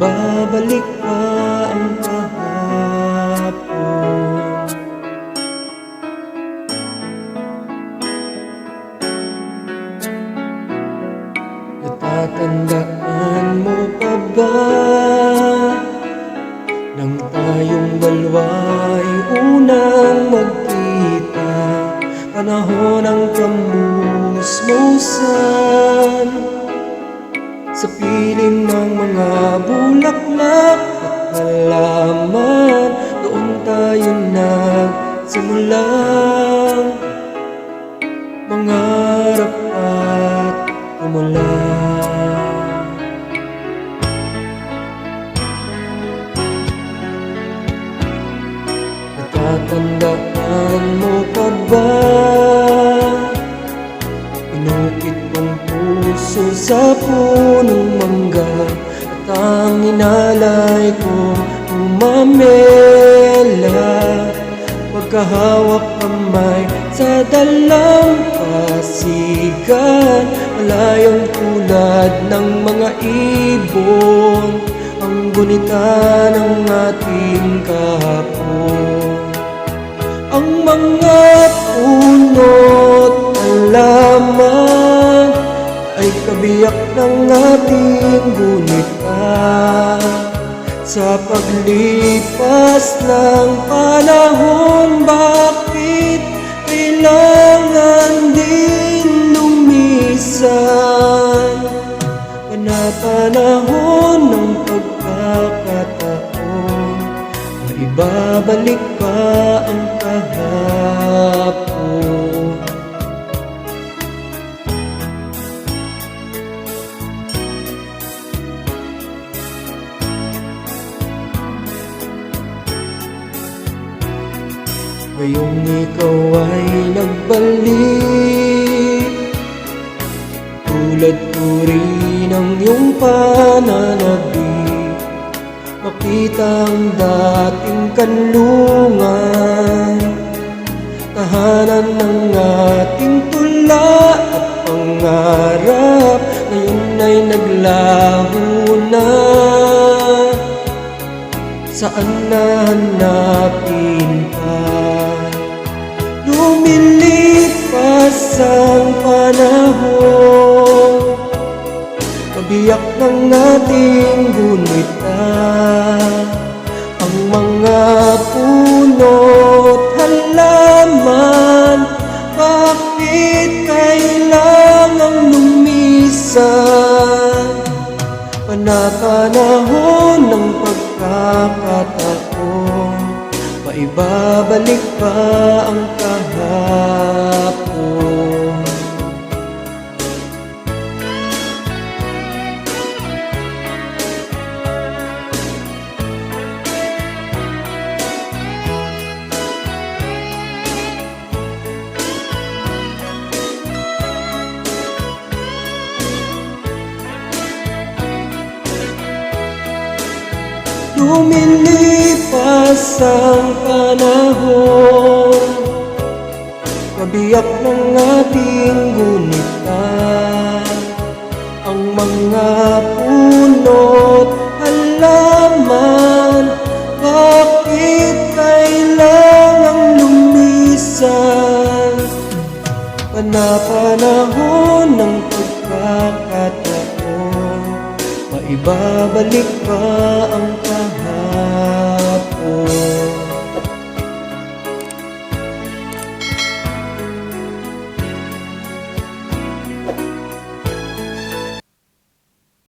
Maibabalik pa ang kahapon. Natatandaan mo pa ba nang tayong dalawa'y unang magkita? Panahon ng kamusmusan sa piling ng mga bulaklak at halaman. Doon tayo nagsimulang mangarap at tumulong. Natatandaan mo pa ba? Pinukit kong puso sa punong mangga at ang inalay kong umamela. Magkahawak kamay sa dalampasigan, malayong tulad ng mga ibon ang gunita ng ating kahapon. Ang mga puno't halaman ay kabiyak ng ating gunita. Sa paglipas ng panahon, bakit kailangan din lumisan? Panapanahon ng pagkakataon, maibabalik pa ang kahapon. Ngayong ikaw ay nagbalik, tulad ko rin ang iyong pananabik. Makita ang dating kanlungan, tahanan ng ating tula at pangarap. Ngayon ay naglaho na, saan nahanapin pa? Lumilipas ang panahon, kabiyak ng ating gunita. Ang mga puno't halaman, bakit kailangang lumisan? Panapanahon ng pagkakataon, maibabalik pa ang kahapon. Lumilipas ang panahon, kabiyak ng ating gunita. Ang mga puno't halaman, bakit kailangang lumisan? Panapanahon ng pagkakataon, maibabalik pa ang kahapon.